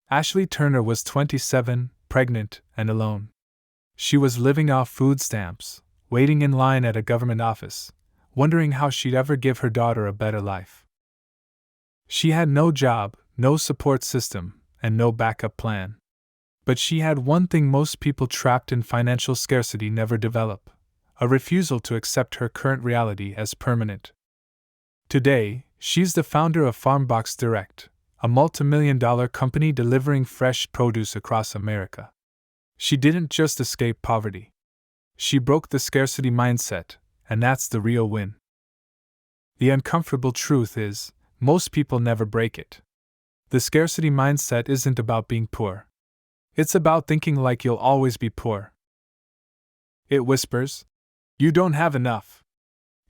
Ashley Turner was 27, pregnant, and alone. She was living off food stamps, waiting in line at a government office, wondering how she'd ever give her daughter a better life. She had no job, no support system, and no backup plan. But she had one thing most people trapped in financial scarcity never develop: a refusal to accept her current reality as permanent. Today, she's the founder of Farmbox Direct, a multi-million-dollar company delivering fresh produce across America. She didn't just escape poverty. She broke the scarcity mindset, and that's the real win. The uncomfortable truth is, most people never break it. The scarcity mindset isn't about being poor. It's about thinking like you'll always be poor. It whispers, "You don't have enough.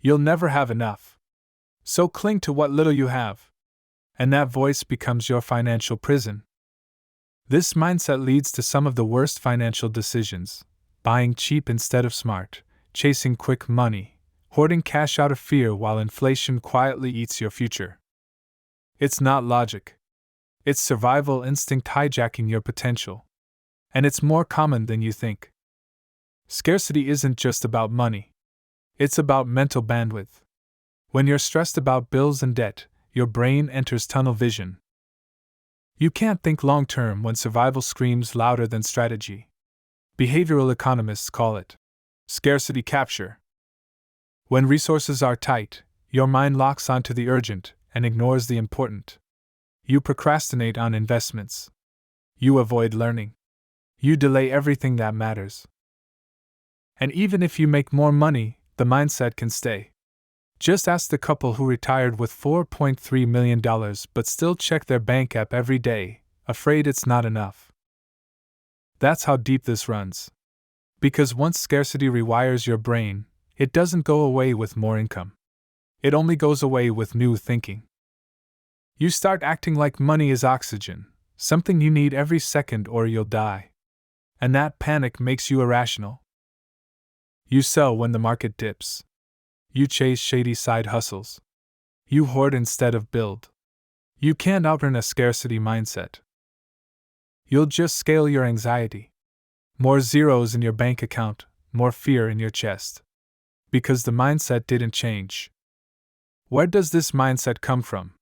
You'll never have enough. So cling to what little you have." And that voice becomes your financial prison. This mindset leads to some of the worst financial decisions: buying cheap instead of smart, chasing quick money, hoarding cash out of fear while inflation quietly eats your future. It's not logic. It's survival instinct hijacking your potential. And it's more common than you think. Scarcity isn't just about money. It's about mental bandwidth. When you're stressed about bills and debt, your brain enters tunnel vision. You can't think long-term when survival screams louder than strategy. Behavioral economists call it scarcity capture. When resources are tight, your mind locks onto the urgent and ignores the important. You procrastinate on investments. You avoid learning. You delay everything that matters. And even if you make more money, the mindset can stay. Just ask the couple who retired with $4.3 million but still check their bank app every day, afraid it's not enough. That's how deep this runs. Because once scarcity rewires your brain, it doesn't go away with more income. It only goes away with new thinking. You start acting like money is oxygen, something you need every second or you'll die. And that panic makes you irrational. You sell when the market dips. You chase shady side hustles. You hoard instead of build. You can't outrun a scarcity mindset. You'll just scale your anxiety. More zeros in your bank account, more fear in your chest. Because the mindset didn't change. Where does this mindset come from?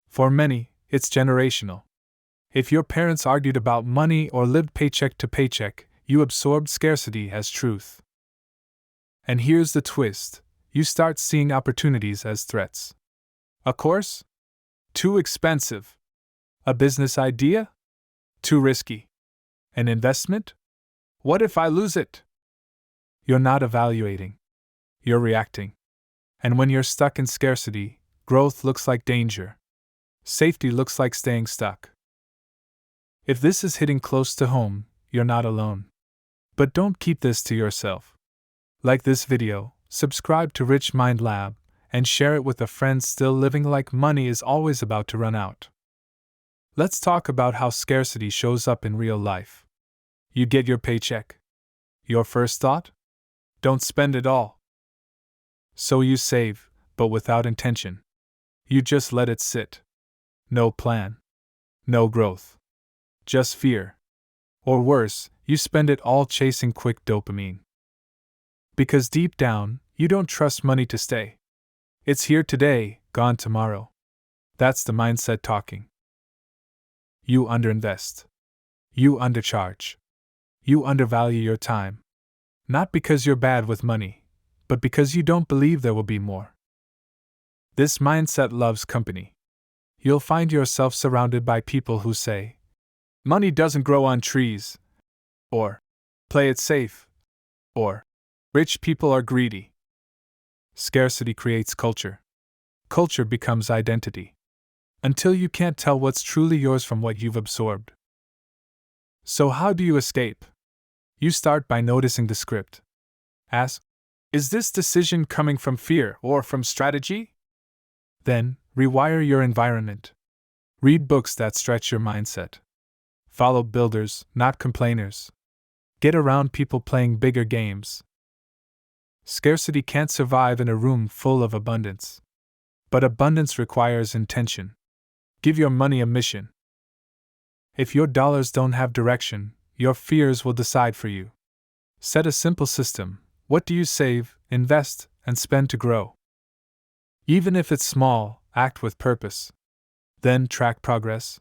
For many, it's generational. If your parents argued about money or lived paycheck to paycheck, you absorbed scarcity as truth. And here's the twist: you start seeing opportunities as threats. A course? Too expensive. A business idea? Too risky. An investment? What if I lose it? You're not evaluating. You're reacting. And when you're stuck in scarcity, growth looks like danger. Safety looks like staying stuck. If this is hitting close to home, you're not alone. But don't keep this to yourself. Like this video, subscribe to Rich Mind Lab, and share it with a friend still living like money is always about to run out. Let's talk about how scarcity shows up in real life. You get your paycheck. Your first thought? Don't spend it all. So you save, but without intention. You just let it sit. No plan. No growth. Just fear. Or worse, you spend it all chasing quick dopamine. Because deep down, you don't trust money to stay. It's here today, gone tomorrow. That's the mindset talking. You underinvest. You undercharge. You undervalue your time. Not because you're bad with money, but because you don't believe there will be more. This mindset loves company. You'll find yourself surrounded by people who say, "Money doesn't grow on trees," or "Play it safe," or "Rich people are greedy." Scarcity creates culture. Culture becomes identity. Until you can't tell what's truly yours from what you've absorbed. So how do you escape? You start by noticing the script. Ask, is this decision coming from fear or from strategy? Then, rewire your environment. Read books that stretch your mindset. Follow builders, not complainers. Get around people playing bigger games. Scarcity can't survive in a room full of abundance. But abundance requires intention. Give your money a mission. If your dollars don't have direction, your fears will decide for you. Set a simple system. What do you save, invest, and spend to grow? Even if it's small, act with purpose. Then track progress.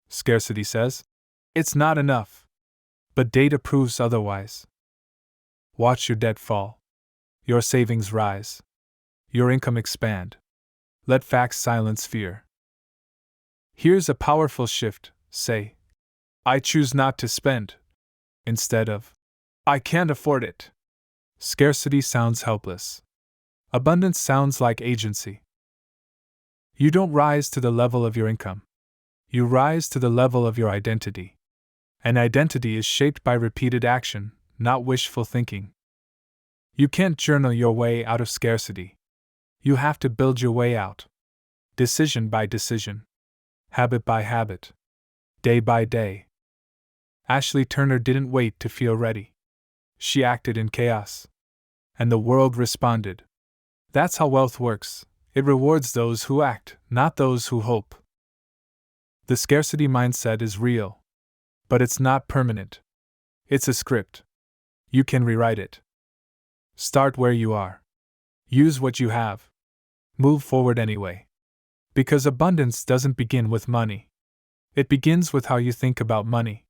Scarcity says it's not enough. But data proves otherwise. Watch your debt fall. Your savings rise. Your income expand. Let facts silence fear. Here's a powerful shift. Say, I choose not to spend, instead of, I can't afford it. Scarcity sounds helpless. Abundance sounds like agency. You don't rise to the level of your income. You rise to the level of your identity. And identity is shaped by repeated action, not wishful thinking. You can't journal your way out of scarcity. You have to build your way out. Decision by decision. Habit by habit. Day by day. Ashley Turner didn't wait to feel ready. She acted in chaos. And the world responded. That's how wealth works. It rewards those who act, not those who hope. The scarcity mindset is real. But it's not permanent. It's a script. You can rewrite it. Start where you are. Use what you have. Move forward anyway. Because abundance doesn't begin with money. It begins with how you think about money.